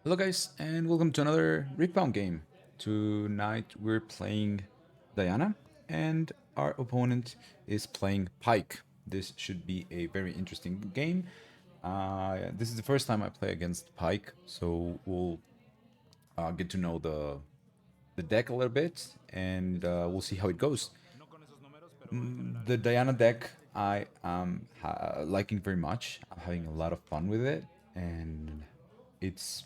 Hello guys and welcome to another riftbound game. Tonight we're playing Diana and our opponent is playing Pyke. This should be a very interesting game. This is the first time I play against Pyke, so we'll get to know the deck a little bit and we'll see how it goes. The Diana deck I am liking very much. I'm having a lot of fun with it and it's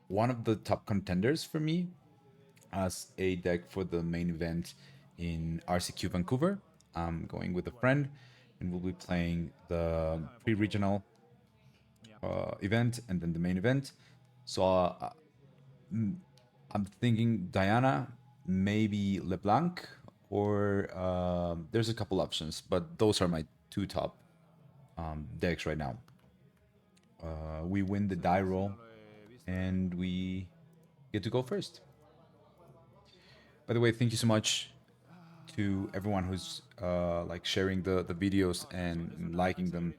one of the top contenders for me as a deck for the main event in RCQ Vancouver. I'm going with a friend, and we'll be playing the pre-regional event and then the main event. So I'm thinking Diana, maybe LeBlanc, or there's a couple options, but those are my two top decks right now. We win the die roll, and we get to go first. By the way, thank you so much to everyone who's like sharing the videos and liking them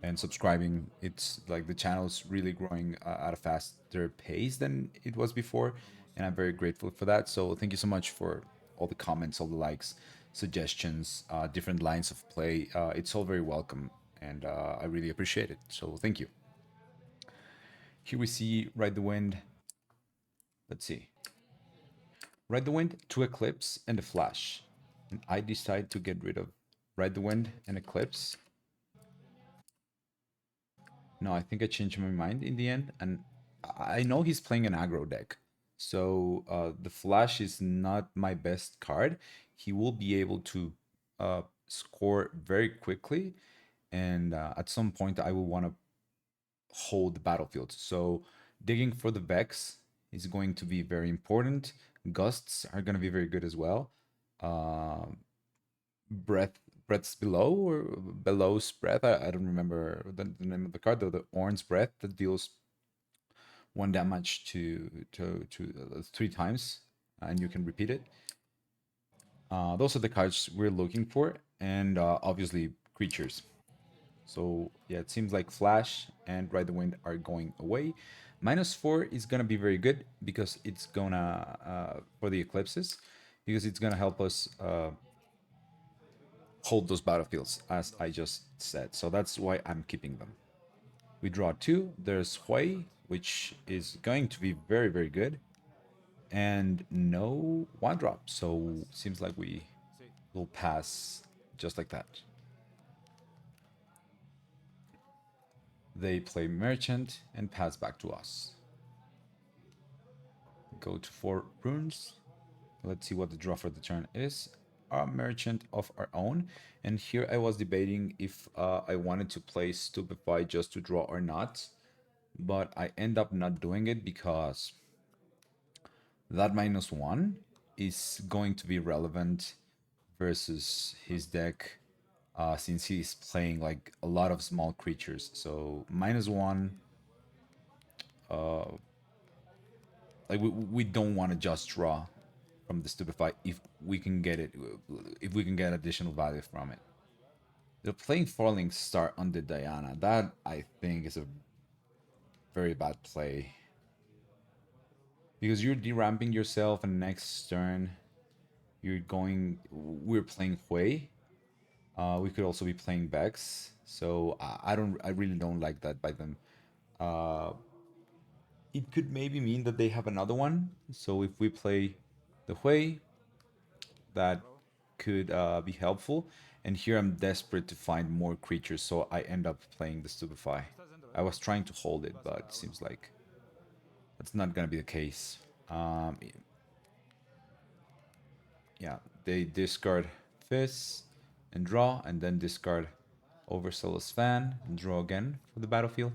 and subscribing. It's like the channel's really growing at a faster pace than it was before, and I'm very grateful for that. So thank you so much for all the comments, all the likes, suggestions, different lines of play. It's all very welcome, and I really appreciate it. So thank you. Here we see Ride the Wind. Let's see. Ride the Wind, 2 Eclipse, and a Flash. And I decide to get rid of Ride the Wind and Eclipse. No, I think I changed my mind in the end. And I know he's playing an aggro deck. So the Flash is not my best card. He will be able to score very quickly. And at some point, I will want to hold the battlefield. So digging for the Vex is going to be very important. Gusts are going to be very good as well. Uh, breath's below or below's breath. I don't remember the name of the card though. The orange breath that deals 1 damage to 3 times, and you can repeat it. Those are the cards we're looking for, and obviously creatures. So yeah, it seems like Flash and Ride the Wind are going away. -4 is gonna be very good because it's gonna for the eclipses, because it's gonna help us hold those battlefields, as I just said. So that's why I'm keeping them. We draw 2. There's Hui, which is going to be very, very good. And no 1-drop. So seems like we will pass just like that. They play Merchant and pass back to us. Go to 4 runes. Let's see what the draw for the turn is. A merchant of our own. And here I was debating if I wanted to play Stupefy just to draw or not. But I end up not doing it because that -1 is going to be relevant versus his deck since he's playing like a lot of small creatures. So -1, like we don't want to just draw from the Stupefy if we can get it, if we can get additional value from it. They're playing Falling Star on the Diana. That I think is a very bad play. Because you're deramping yourself and next turn we're playing Hui. We could also be playing Vex. So I really don't like that by them. Uh, it could maybe mean that they have another one. So if we play the Hui, that could be helpful. And here I'm desperate to find more creatures, so I end up playing the Stupefy. I was trying to hold it, but it seems like that's not gonna be the case. Um, yeah, they discard Fizz and draw, and then discard Overzealous Fan and draw again for the battlefield.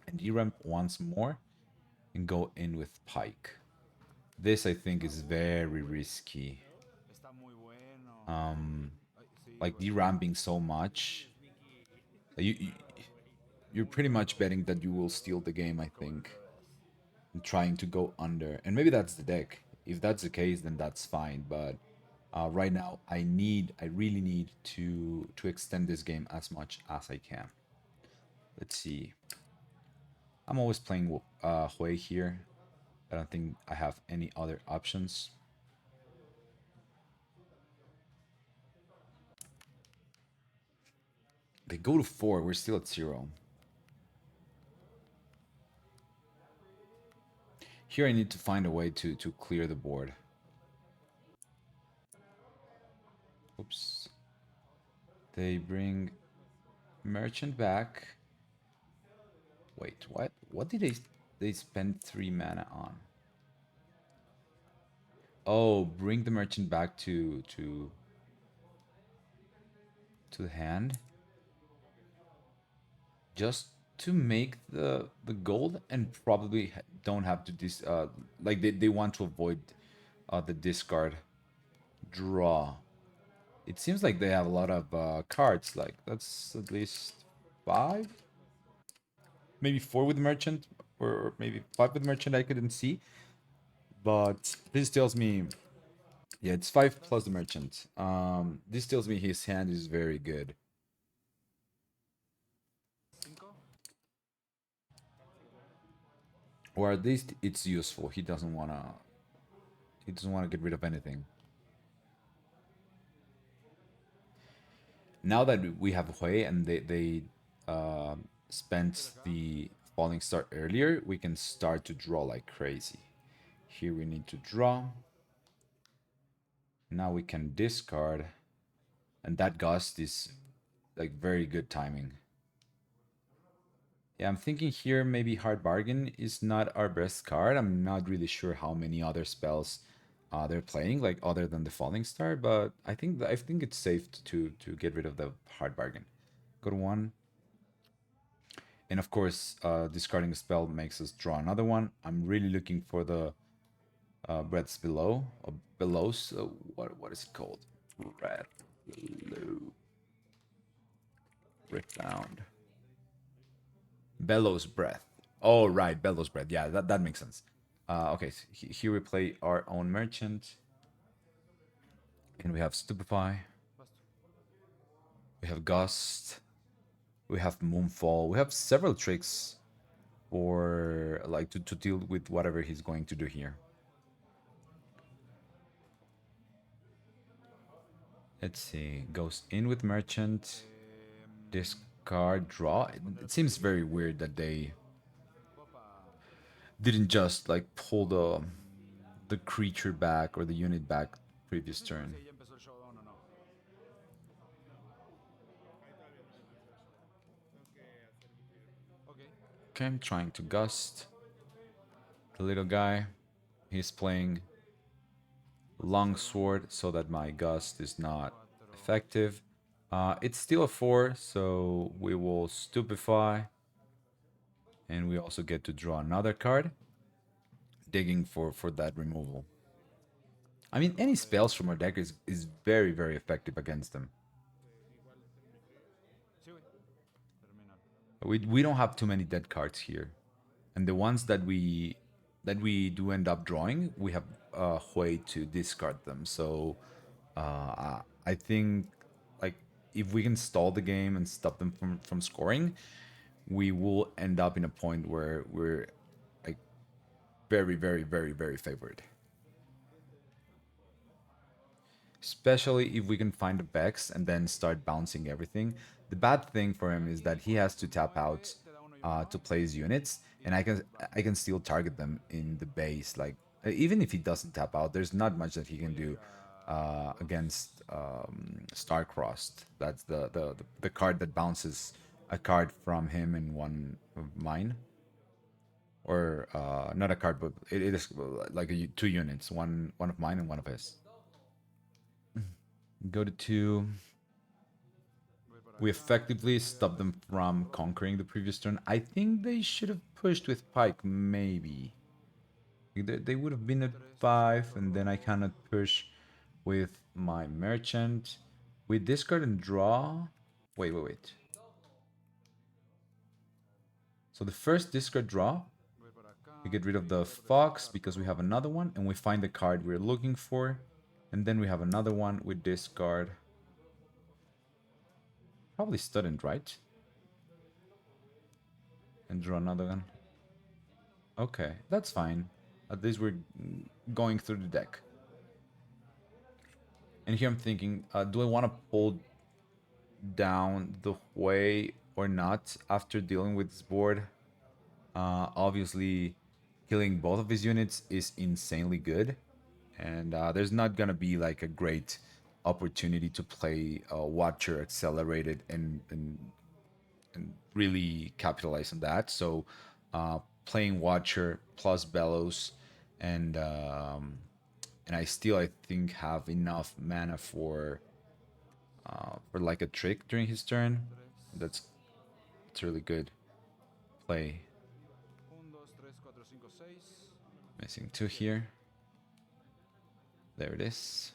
And deramp once more and go in with Pyke. This I think is very risky. Like deramping so much. You're pretty much betting that you will steal the game, I think. And trying to go under. And maybe that's the deck. If that's the case, then that's fine. But right now, I really need to extend this game as much as I can. Let's see. I'm always playing Hui here. I don't think I have any other options. They go to 4. We're still at 0. Here I need to find a way to clear the board. Oops. They bring merchant back. Wait, what? What did they spend 3 mana on? Oh, bring the merchant back to the hand. Just to make the gold, and probably don't have to like they want to avoid the discard draw. It seems like they have a lot of cards. Like that's at least 5, maybe 4 with merchant, or maybe 5 with merchant. I couldn't see, but this tells me, yeah, it's 5 plus the merchant. This tells me his hand is very good. Or at least it's useful. He doesn't wanna get rid of anything. Now that we have Hui and they spent the falling star earlier, we can start to draw like crazy. Here we need to draw. Now we can discard, and that gust is like very good timing. Yeah, I'm thinking here maybe Hard Bargain is not our best card. I'm not really sure how many other spells they're playing, like other than the Falling Star, but I think it's safe to get rid of the Hard Bargain. Go to 1. And of course, discarding a spell makes us draw another one. I'm really looking for the breaths below. Below, so what is it called? Breath below. Riftbound. Bellows Breath. Oh, right, Bellows Breath. Yeah, that makes sense. Okay, so here we play our own merchant. And we have Stupefy. We have Gust. We have Moonfall. We have several tricks for like to deal with whatever he's going to do here. Let's see. Goes in with merchant. Discard, draw. It seems very weird that they didn't just like pull the creature back or the unit back previous turn. Okay, I'm trying to gust. The little guy, he's playing longsword so that my gust is not effective. It's still a 4, so we will stupefy. And we also get to draw another card, digging for that removal. I mean, any spells from our deck is very, very effective against them. We don't have too many dead cards here. And the ones that we do end up drawing, we have a way to discard them. So I think like if we can stall the game and stop them from scoring, we will end up in a point where we're like very, very, very, very favored. Especially if we can find the Vex and then start bouncing everything. The bad thing for him is that he has to tap out to play his units, and I can still target them in the base. Like even if he doesn't tap out, there's not much that he can do against Starcrossed. That's the card that bounces a card from him and one of mine, or not a card, but it is like 2 units, one of mine and one of his. Go to 2. We effectively stopped them from conquering the previous turn. I think they should have pushed with Pyke, maybe. They would have been at 5, and then I cannot push with my merchant. We discard and draw. Wait. So the first discard draw, we get rid of the fox because we have another one, and we find the card we're looking for. And then we have another one with discard. Probably Student, right? And draw another one. Okay, that's fine. At least we're going through the deck. And here I'm thinking, do I want to pull down the Hui or not after dealing with this board? Obviously, killing both of his units is insanely good. And there's not going to be like a great opportunity to play Watcher Accelerated and really capitalize on that. So playing Watcher plus Bellows and I still I think have enough mana for like a trick during his turn. That's it's really good play. Missing two here. There it is.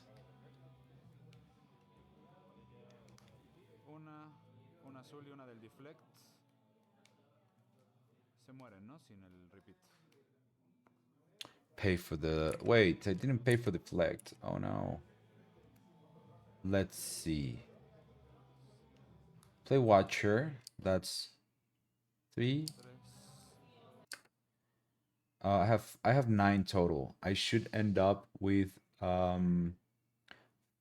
Pay for the... Wait, I didn't pay for the deflect. Oh no. Let's see. Play Watcher. That's 3. I have 9 total. I should end up with 4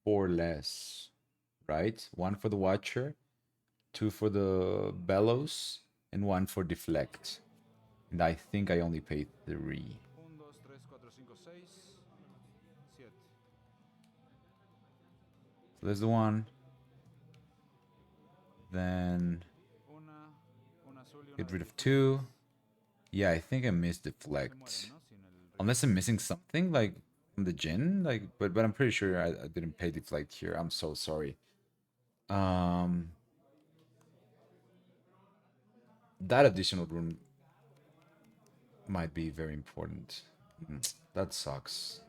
less, right? 1 for the Watcher, 2 for the Bellows, and 1 for deflect. And I think I only paid 3. So there's the 1. Then get rid of 2. Yeah, I think I missed deflect. Unless I'm missing something like from the Jin, like but I'm pretty sure I didn't pay deflect here. I'm so sorry. Um that additional rune might be very important. That sucks.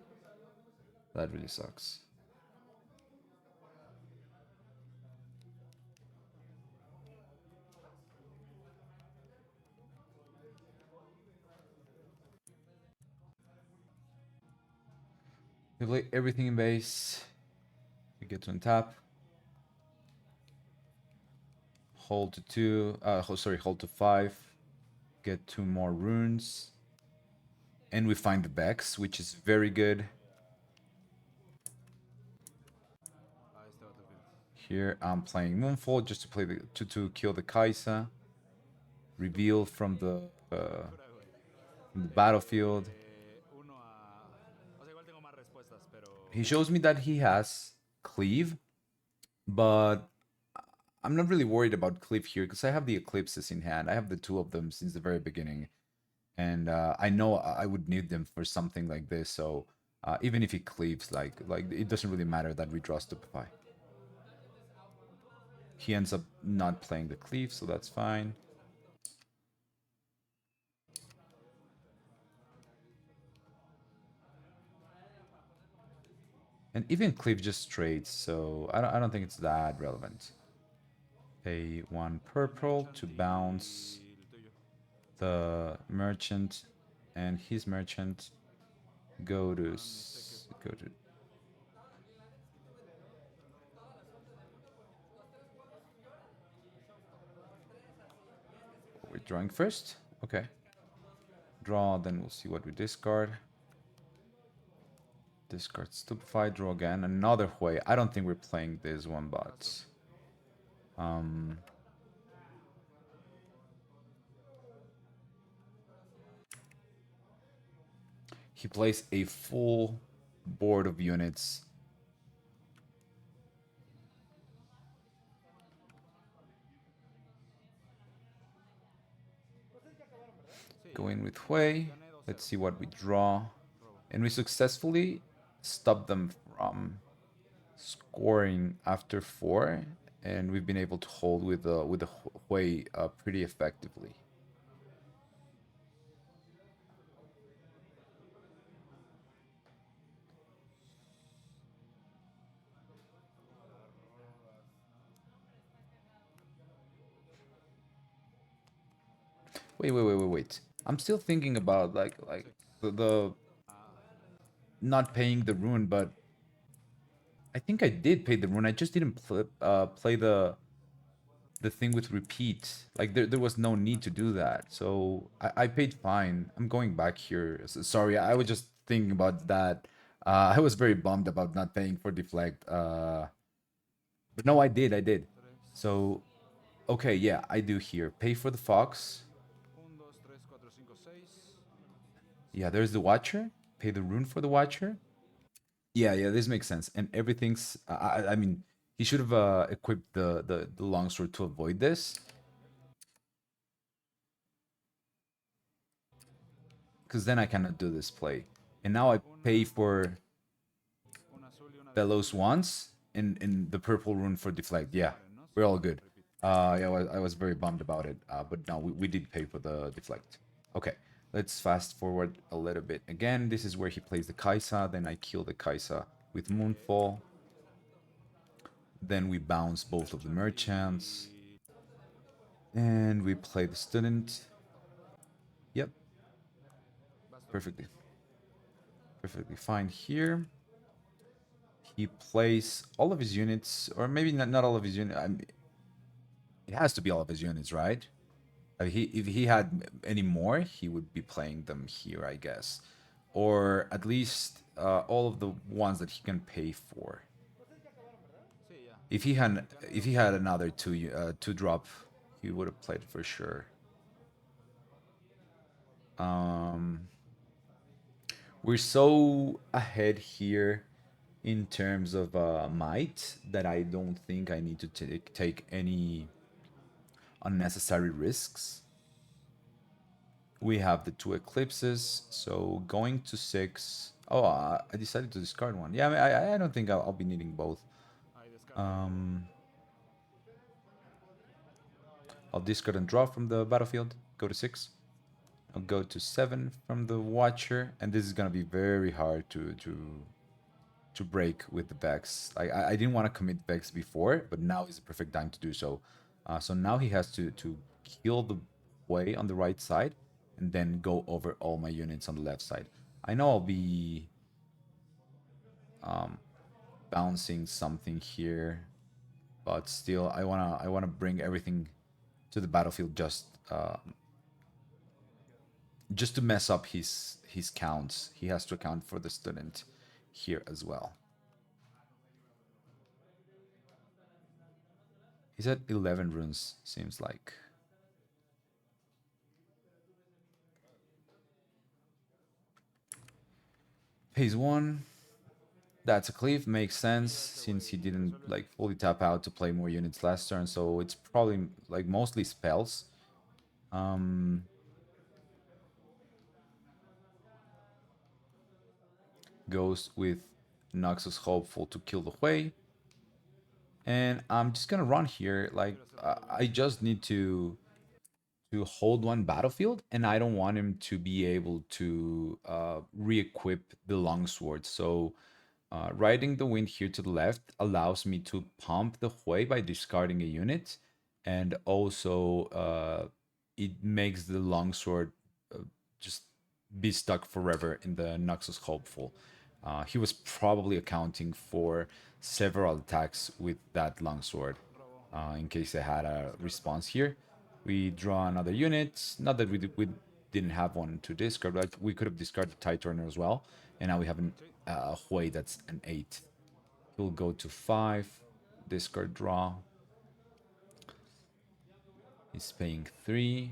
That really sucks. We play everything in base. We get to untap. Hold to 2. Sorry, hold to 5. Get 2 more runes. And we find the Bex, which is very good. Here I'm playing Moonfall just to play to kill the Kaisa. Reveal from the battlefield. He shows me that he has Cleave, but I'm not really worried about Cleave here because I have the Eclipses in hand. I have the 2 of them since the very beginning. And I know I would need them for something like this, so even if he cleaves, like it doesn't really matter that we draw Stupefy. He ends up not playing the cleave, so that's fine. And even cleave just trades, so I don't think it's that relevant. Pay 1 purple to bounce the merchant and his merchant. Go to. We're drawing first. Okay. Draw, then we'll see what we discard. Discard Stupefy, draw again. Another Hui. I don't think we're playing this one, but he plays a full board of units. Go in with Hui. Let's see what we draw. And we successfully stop them from scoring after 4. And we've been able to hold with the Hui pretty effectively. Wait. I'm still thinking about like the not paying the rune, but I think I did pay the rune. I just didn't play the the thing with repeat. Like there was no need to do that. So I paid fine. I'm going back here. Sorry, I was just thinking about that. I was very bummed about not paying for deflect. But no, I did. So okay, yeah, I do here. Pay for the fox. Yeah, there's the watcher. Pay the rune for the watcher. Yeah, yeah, this makes sense. And everything's. I mean, he should have equipped the longsword to avoid this, because then I cannot do this play. And now I pay for Bellows once in the purple rune for deflect. Yeah, we're all good. Yeah, I was very bummed about it. But no, we did pay for the deflect. Okay, let's fast forward a little bit. Again, this is where he plays the Kaisa. Then I kill the Kaisa with Moonfall. Then we bounce both of the merchants. And we play the student. Yep, perfectly. Perfectly fine here. He plays all of his units, or maybe not all of his units. I mean, it has to be all of his units, right? If he had any more, he would be playing them here, I guess, or at least all of the ones that he can pay for. If he had another two drop, he would have played for sure. Um, we're so ahead here in terms of might that I don't think I need to take any unnecessary risks. We have the two eclipses, so going to six. Oh, I decided to discard one. Yeah, I don't think I'll be needing both. Um, I'll discard and draw from the battlefield. Go to six. I'll go to seven from the Watcher, and this is gonna be very hard to break with the Vex. I didn't want to commit Vex before, but now is the perfect time to do so. So now he has to kill the way on the right side, and then go over all my units on the left side. I know I'll be bouncing something here, but still, I wanna bring everything to the battlefield just to mess up his counts. He has to account for the student here as well. He's at 11 runes, seems like. Phase 1, that's a cleave, makes sense, since he didn't like fully tap out to play more units last turn, so it's probably like mostly spells. Goes with Noxus Hopeful to kill the Hui. And I'm just gonna run here, like, I just need to hold one battlefield, and I don't want him to be able to re-equip the longsword. So riding the wind here to the left allows me to pump the Hui by discarding a unit, and also it makes the longsword just be stuck forever in the Noxus Hopeful. He was probably accounting for several attacks with that longsword in case I had a response here. We draw another unit. Not that we didn't have one to discard, but we could have discarded Tide Turner as well. And now we have a Hui that's an 8. He'll go to 5, discard draw. He's paying 3.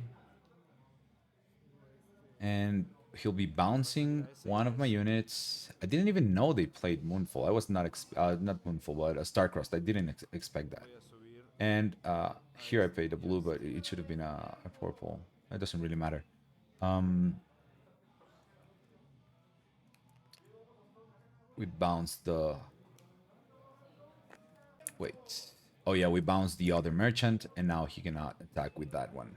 And he'll be bouncing one of my units. I didn't even know they played Moonfall. I was not Moonfall, but a Starcrossed. I didn't expect that. And here I paid a blue, but it should have been a purple. It doesn't really matter. We bounced the... Wait. Oh yeah, we bounced the other merchant, and now he cannot attack with that one.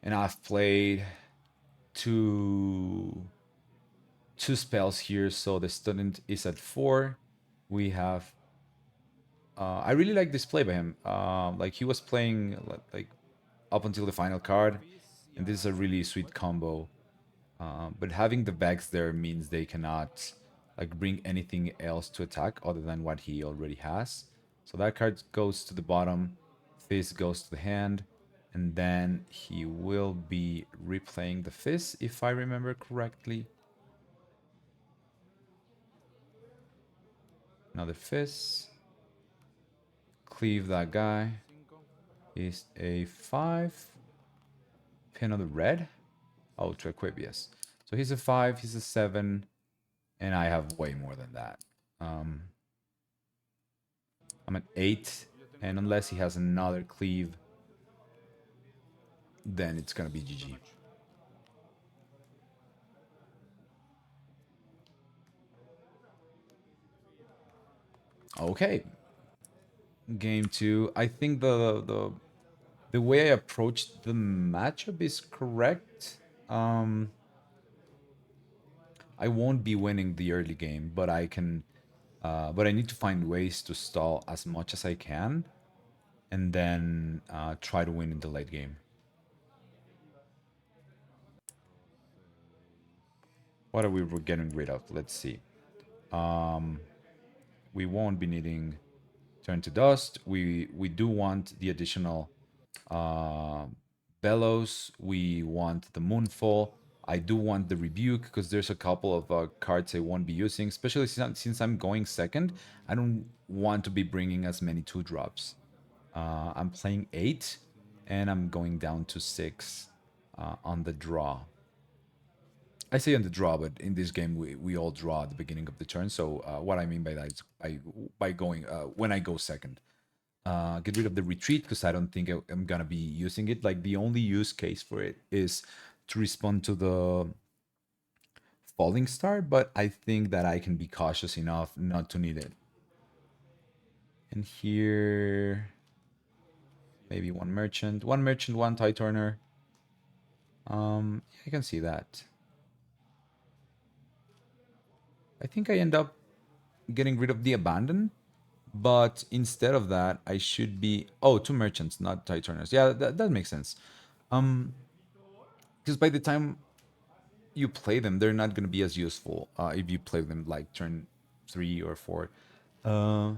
And I've played two spells here, so the student is at 4. We have... I really like this play by him. Like he was playing like up until the final card, and this is a really sweet combo. But having the bags there means they cannot like bring anything else to attack other than what he already has. So that card goes to the bottom, Fizz goes to the hand, and then he will be replaying the Fizz, if I remember correctly. Another Fizz. Cleave that guy. Is a 5. Pin on the red. Oh, to equip, yes. So he's a 5, he's a 7, and I have way more than that. I'm at 8, and unless he has another cleave, then it's gonna be GG. Okay. Game 2. I think the way I approached the matchup is correct. I won't be winning the early game, but I can but I need to find ways to stall as much as I can and then try to win in the late game. What are we getting rid of? Let's see. We won't be needing Turn to Dust. We do want the additional uh, Bellows. We want the Moonfall. I do want the Rebuke because there's a couple of cards I won't be using, especially since I'm going second. I don't want to be bringing as many 2-drops. I'm playing 8, and I'm going down to 6 on the draw. I say on the draw, but in this game we all draw at the beginning of the turn. So what I mean by that is by going when I go second. Get rid of the retreat because I don't think I'm gonna be using it. Like the only use case for it is to respond to the falling star, but I think that I can be cautious enough not to need it. And here, maybe one merchant, one tie turner. I can see that. I think I end up getting rid of the abandon, but instead of that, I should be 2 merchants, not tie turners. Yeah, that makes sense. Because by the time you play them, they're not going to be as useful if you play them like turn 3 or 4. Uh,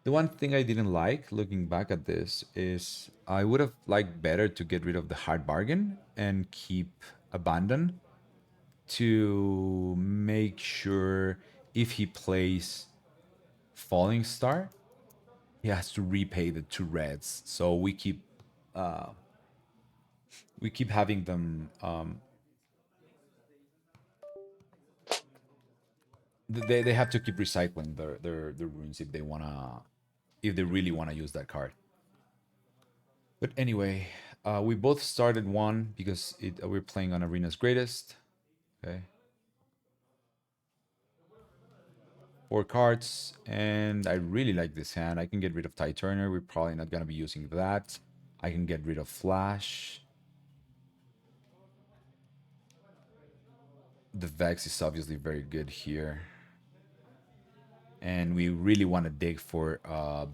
the one thing I didn't like looking back at this is I would have liked better to get rid of the hard bargain and keep abandon to make sure if he plays falling star, he has to repay the 2 reds. So we keep having them. They have to keep recycling their runes if they really wanna use that card. But anyway, we both started one because we're playing on Arena's Greatest. Okay. 4 cards, and I really like this hand. I can get rid of Ty Turner. We're probably not gonna be using that. I can get rid of Flash. The Vex is obviously very good here. And we really want to dig for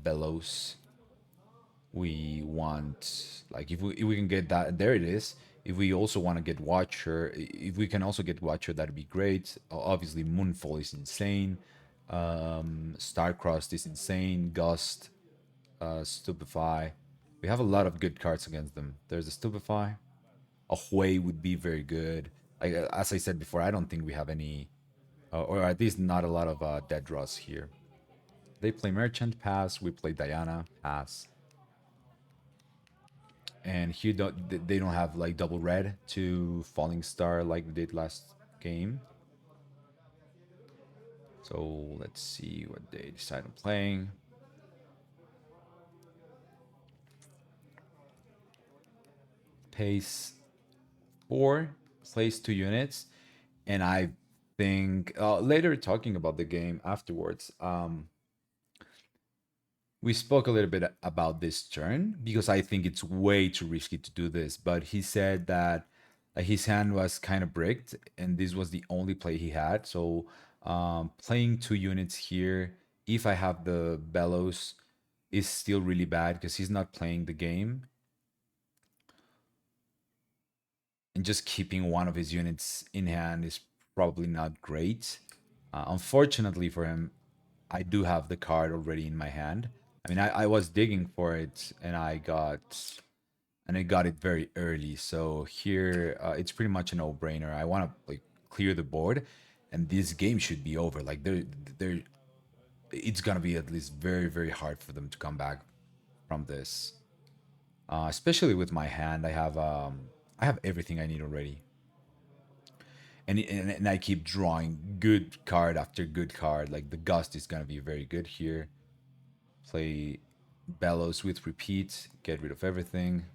Bellows. We want, like, if we can get that, there it is. If we also want to get Watcher, if we can also get Watcher, that'd be great. Obviously, Moonfall is insane. Starcrossed is insane. Gust, Stupefy. We have a lot of good cards against them. There's a Stupefy. A Hui would be very good. As I said before, I don't think we have any, or at least not a lot of dead draws here. They play Merchant, pass. We play Diana, pass. And here they don't have like double red to Falling Star like we did last game. So let's see what they decide on playing. Pace 4, plays 2 units, and I think later talking about the game afterwards, we spoke a little bit about this turn because I think it's way too risky to do this. But he said that his hand was kind of bricked, and this was the only play he had. So playing 2 units here, if I have the Bellows, is still really bad because he's not playing the game. And just keeping one of his units in hand is probably not great. Unfortunately for him, I do have the card already in my hand. I mean, I was digging for it and I got it very early. So here, it's pretty much a no-brainer. I want to like clear the board, and this game should be over. Like there, it's gonna be at least very hard for them to come back from this. Especially with my hand, I have everything I need already, and I keep drawing good card after good card. Like the gust is gonna be very good here. Play bellows with repeat, get rid of everything.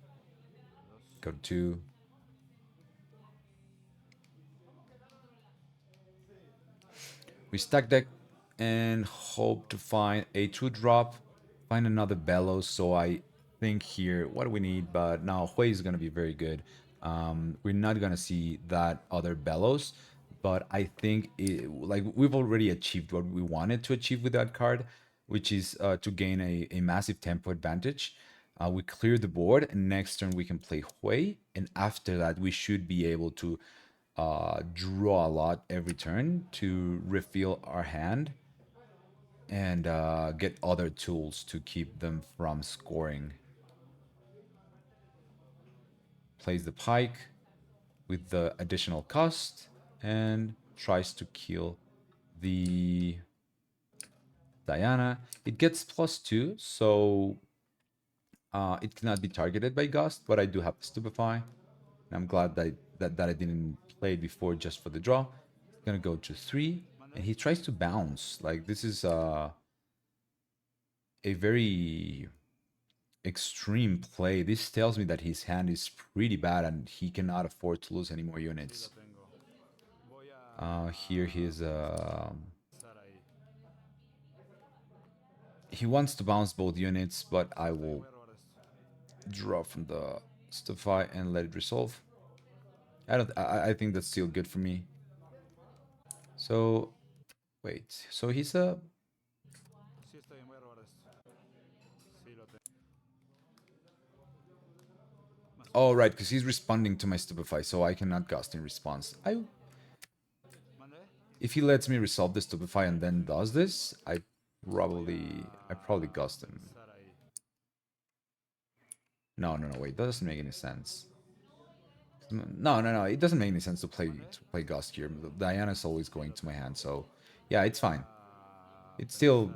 Go to two. We stack deck and hope to find a 2-drop, find another bellows. So I think here, what do we need? But now Hui is going to be very good. We're not going to see that other bellows, but I think like we've already achieved what we wanted to achieve with that card, which is to gain a massive tempo advantage. We clear the board, and next turn we can play Hui, and after that we should be able to draw a lot every turn to refill our hand and get other tools to keep them from scoring. Plays the Pyke with the additional cost and tries to kill the Diana. It gets +2, so it cannot be targeted by Gust, but I do have the Stupefy. And I'm glad that I didn't play it before just for the draw. He's gonna go to 3, and he tries to bounce. Like this is a very extreme play. This tells me that his hand is pretty bad and he cannot afford to lose any more units. Here he wants to bounce both units, but I will draw from the Stufy and let it resolve. I think that's still good for me. So wait, so he's a oh right, because he's responding to my Stupefy, so I cannot gust in response. If he lets me resolve the Stupefy and then does this, I probably gust him. No, wait, that doesn't make any sense. No, it doesn't make any sense to play Gust here. Diana's always going to my hand, so yeah, it's fine. It's still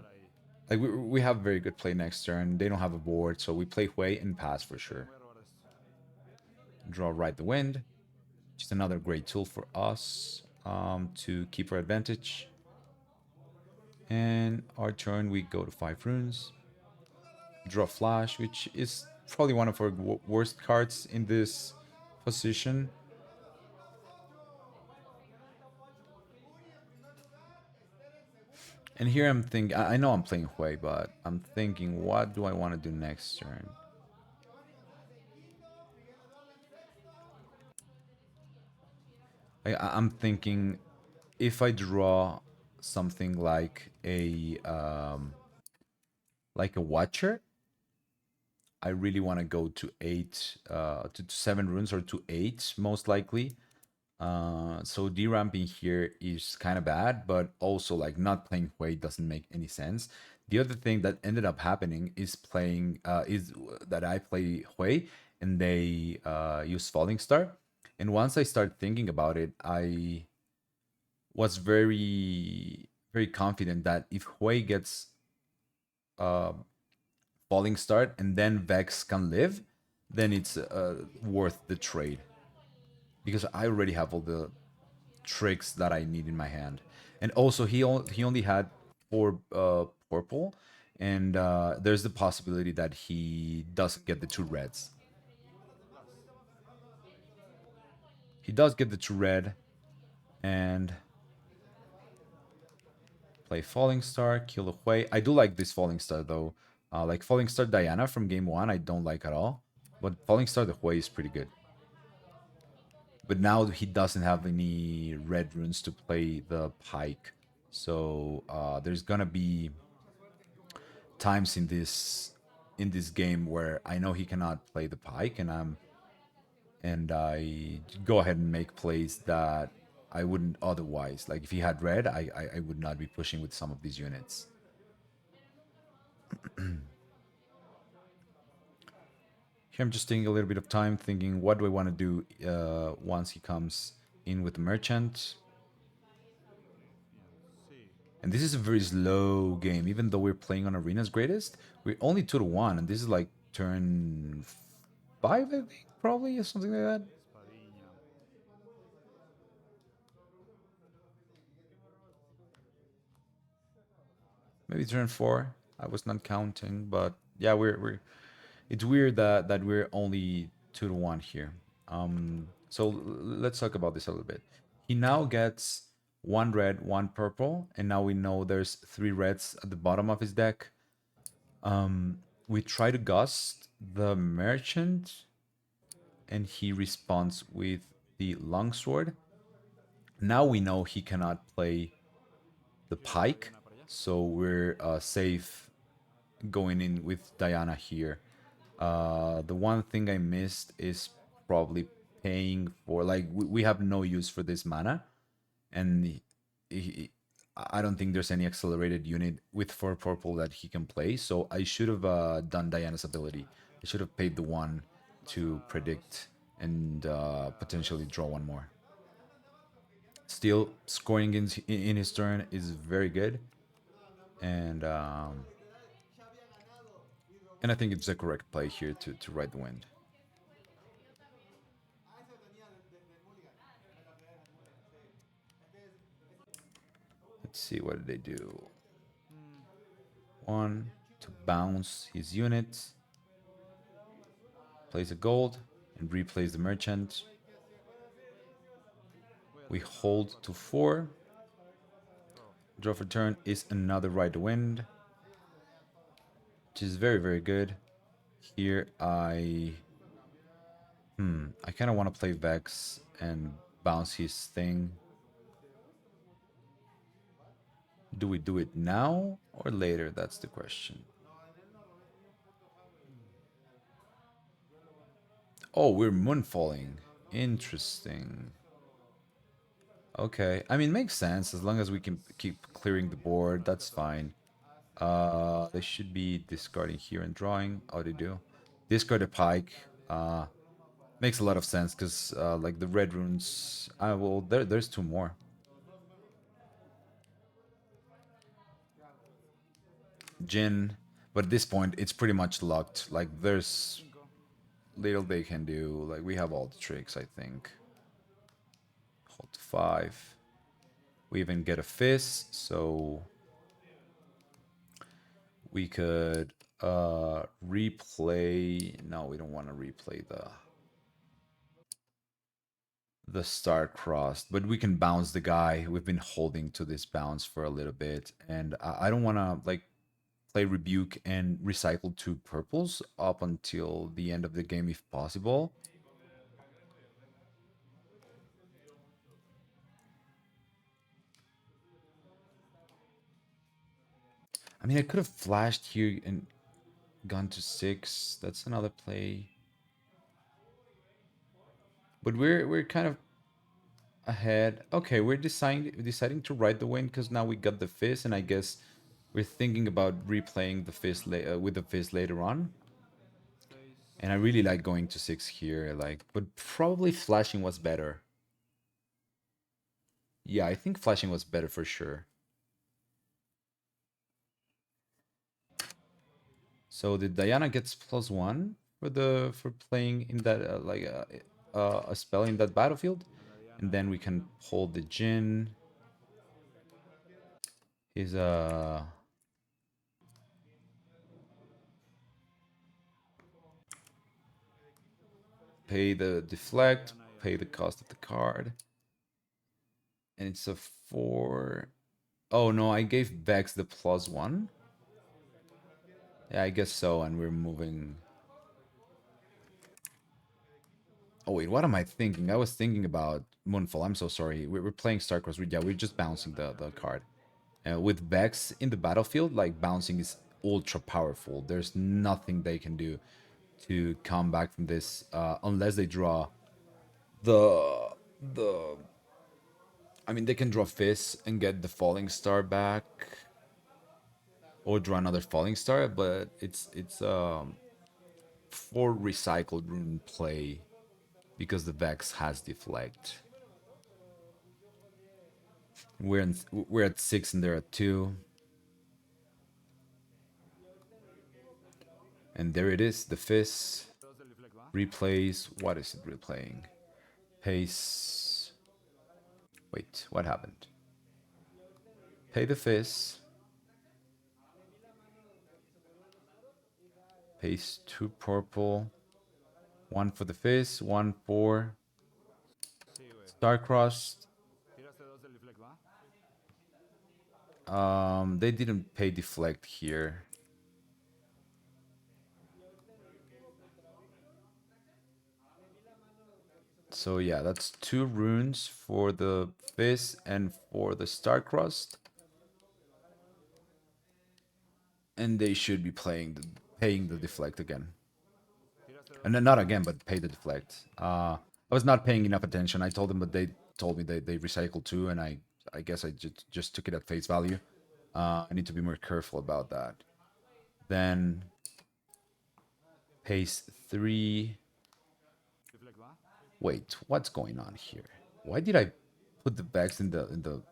like we have very good play next turn. They don't have a board, so we play Hui and pass for sure. Draw Ride the Wind, just another great tool for us to keep our advantage. And our turn, we go to 5 runes. Draw Flash, which is probably one of our worst cards in this position. And here I'm thinking, I know I'm playing Hui, but I'm thinking, what do I want to do next turn? I'm thinking if I draw something like a Watcher, I really want to go to 7 runes or to 8 most likely. So deramping here is kind of bad, but also like not playing Hui doesn't make any sense. The other thing that ended up happening is that I play Hui and they use Falling Star. And once I start thinking about it, I was very confident that if Hui gets uh, Falling Star and then Vex can live, then it's worth the trade because I already have all the tricks that I need in my hand. And also, he only had 4 purple, and there's the possibility that he doesn't get the 2 reds. He does get the 2 red, and play Falling Star, kill the Hui. I do like this Falling Star though. Like Falling Star Diana from game 1, I don't like at all. But Falling Star the Hui is pretty good. But now he doesn't have any red runes to play the Pyke. So there's gonna be times in this game where I know he cannot play the Pyke, and I go ahead and make plays that I wouldn't otherwise. Like if he had red, I would not be pushing with some of these units. Here I'm just taking a little bit of time thinking, what do I want to do once he comes in with the merchant? And this is a very slow game, even though we're playing on Arena's Greatest. We're only 2 to 1, and this is like turn 5, I think, probably, or something like that. Maybe turn 4. I was not counting, but yeah, we're it's weird that we're only 2 to 1 here. So let's talk about this a little bit. He now gets 1 red, 1 purple, and now we know there's 3 reds at the bottom of his deck. We try to gust the merchant, and he responds with the longsword. Now we know he cannot play the pike, so we're safe going in with Diana here. The one thing I missed is probably paying for, like, we have no use for this mana, and I don't think there's any accelerated unit with 4 purple that he can play. So I should have done Diana's ability. I should have paid the 1 to predict and potentially draw 1 more. Still, scoring in his turn is very good, and and I think it's the correct play here to ride the wind. Let's see, what did they do? 1 to bounce his unit, plays a gold, and replays the merchant. We hold to 4. Draw for turn is another ride the wind, which is very, very good. Here I kind of want to play Vex and bounce his thing. Do we do it now or later? That's the question. Oh, we're moonfalling. Interesting. Okay. I mean, makes sense. As long as we can keep clearing the board, that's fine. They should be discarding here and drawing. Oh, they do. Discard a Pyke. Makes a lot of sense because like the red runes. Well, there's 2 more. Jin, but at this point it's pretty much locked. Like there's little they can do. Like we have all the tricks, I think. Hold to 5. We even get a fist, so we could replay. No, we don't want to replay the star crossed, but we can bounce the guy. We've been holding to this bounce for a little bit, and I don't want to like play rebuke and recycle 2 purples up until the end of the game if possible. I mean, I could have flashed here and gone to 6. That's another play. But we're kind of ahead. Okay, we're deciding to ride the wind because now we got the fizz, and I guess we're thinking about replaying the fizz with the fizz later on. And I really like going to 6 here, like, but probably flashing was better. Yeah, I think flashing was better for sure. So the Diana gets +1 for playing in that a spell in that battlefield, and then we can hold the Jin. He's pay the deflect, pay the cost of the card, and it's a 4. Oh no, I gave Vex the +1. Yeah, I guess so, and we're moving. Oh wait, what am I thinking? I was thinking about Moonfall. I'm so sorry. We're playing Starcross. Yeah, we're just bouncing the card. With Vex in the battlefield, like bouncing is ultra powerful. There's nothing they can do to come back from this unless they draw the. I mean, they can draw Fist and get the Falling Star back, or draw another falling star, but it's for recycled rune play because the Vex has deflect. We're at 6 and they're at 2. And there it is, the Fizz replays. What is it replaying? Pace. Wait, what happened? Pay the Fizz. Pace 2 purple. 1 for the Fizz, 1 for Starcrossed. They didn't pay deflect here. So yeah, that's 2 runes for the Fizz and for the Starcrossed. And they should be paying the deflect again. And then not again, but pay the deflect. I was not paying enough attention. I told them, but they told me they recycled too, and I guess I just took it at face value. I need to be more careful about that. Then pace 3. Wait, what's going on here? Why did I put the bags in the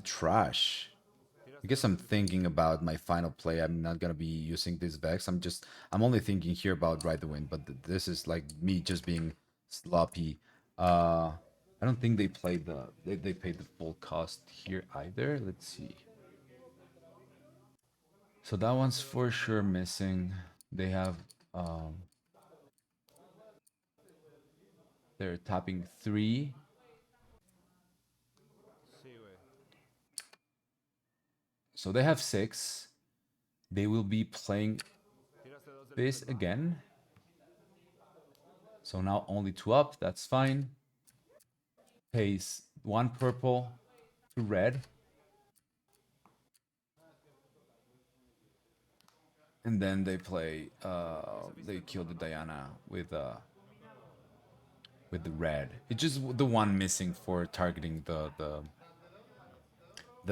trash? I guess I'm thinking about my final play. I'm not gonna be using this Vex. I'm only thinking here about Ride the Wind, but this is like me just being sloppy. I don't think they paid the full cost here either. Let's see. So that one's for sure missing. They have they're tapping 3. So they have 6. They will be playing this again. So now only 2 up. That's fine. Pays 1 purple, 2 red. And then they play they kill the Diana with the red. It's just the one missing for targeting the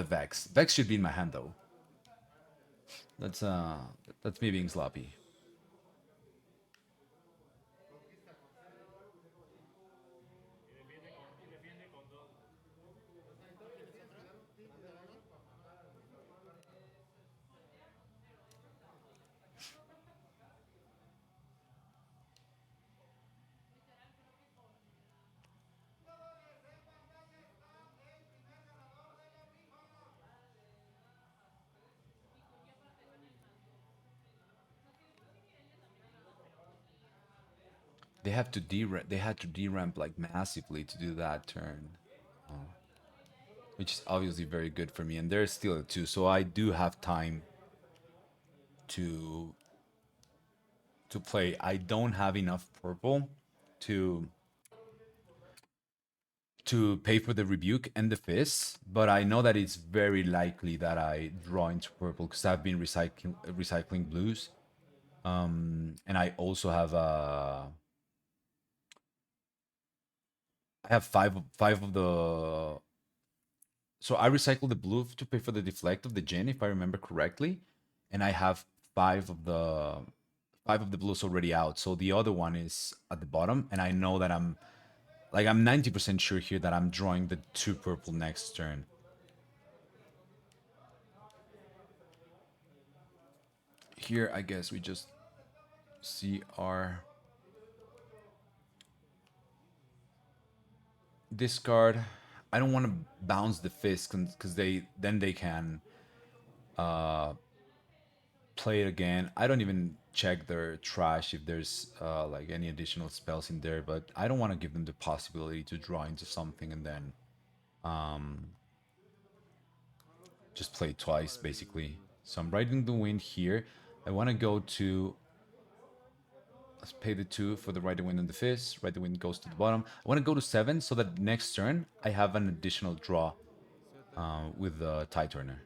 Vex. Vex should be in my hand though. That's uh that's me being sloppy. They had to deramp like massively to do that turn, which is obviously very good for me. And there's still a 2, so I do have time to play. I don't have enough purple to pay for the rebuke and the fizz, but I know that it's very likely that I draw into purple because I've been recycling blues. And I also have I have five of the. So I recycle the blue to pay for the deflect of the Jin, if I remember correctly, and I have five of the blues already out. So the other one is at the bottom, and I know that I'm 90% sure here that I'm drawing the 2 purple next turn. Here, I guess we just see our discard. I don't want to bounce the fist because they can play it again. I don't even check their trash if there's like any additional spells in there, but I don't want to give them the possibility to draw into something and then just play twice basically. So I'm riding the wind here. I want to go to. Let's pay the 2 for the Ride the Wind and the Fizz. Ride the Wind goes to the bottom. I want to go to 7 so that next turn I have an additional draw with the Tide Turner.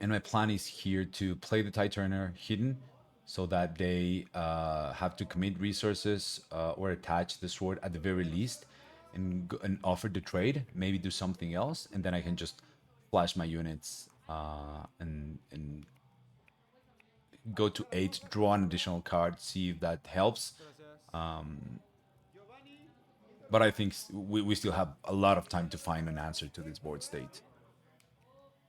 And my plan is here to play the Tide Turner hidden so that they have to commit resources or attach the sword at the very least. and offer the trade, maybe do something else, and then I can just flash my units and go to 8, draw an additional card, see if that helps. But I think we still have a lot of time to find an answer to this board state.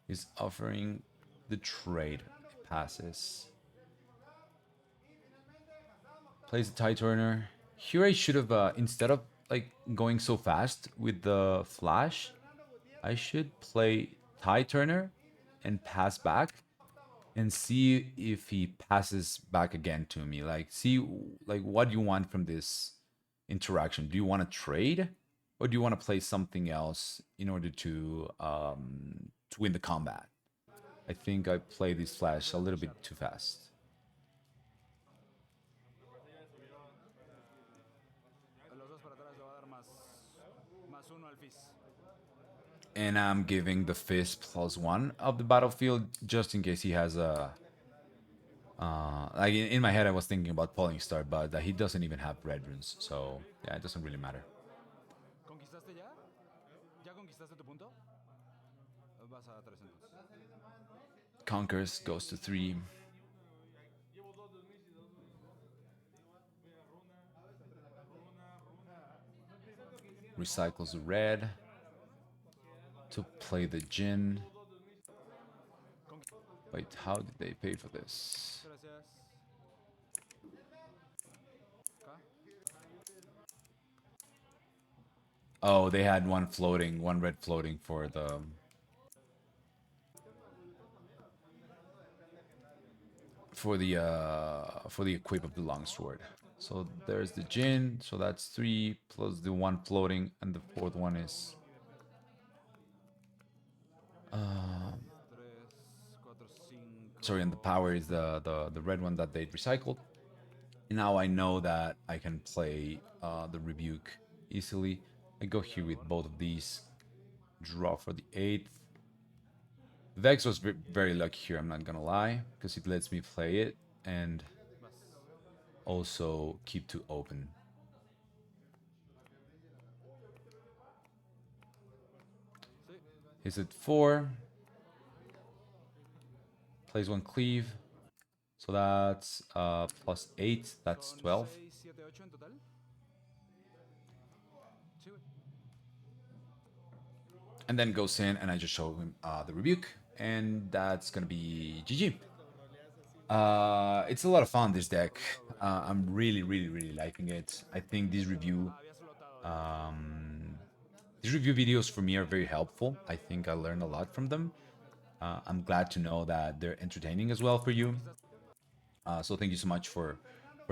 He's offering the trade. It passes. Plays the tie turner. Here I should have, instead of like going so fast with the flash, I should play tie turner and pass back and see if he passes back again to me. Like, see, like, what do you want from this interaction? Do you want to trade, or do you want to play something else in order to win the combat? I think I played this flash a little bit too fast. And I'm giving the fist +1 of the battlefield just in case he has a. Like in my head, I was thinking about Polling Star, but he doesn't even have red runes, so yeah, it doesn't really matter. Conquers goes to 3. Recycles the red to play the Jin. Wait, how did they pay for this? Oh, they had one floating, one red floating for the equip of the longsword. So there's the Jin, so that's 3 plus the one floating, and the fourth one is sorry, and the power is the red one that they recycled. And now I know that I can play the rebuke easily. I go here with both of these, draw for the 8th. Vex was very lucky here, I'm not gonna lie, because it lets me play it and also keep 2 open. He's at 4. Plays 1 cleave. So that's +8, that's 12. And then goes in and I just show him the rebuke, and that's gonna be GG. It's a lot of fun, this deck. I'm really liking it. I think these review videos for me are very helpful. I think I learned a lot from them. I'm glad to know that they're entertaining as well for you. So thank you so much for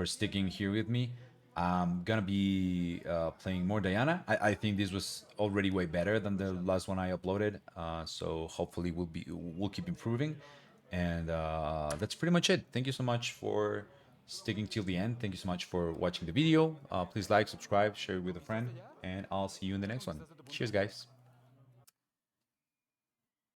sticking here with me. I'm gonna be playing more Diana. I think this was already way better than the last one I uploaded. So hopefully we'll keep improving. And that's pretty much it. Thank you so much for sticking till the end. Thank you so much for watching the video. Please like, subscribe, share it with a friend, and I'll see you in the next one. Cheers, guys.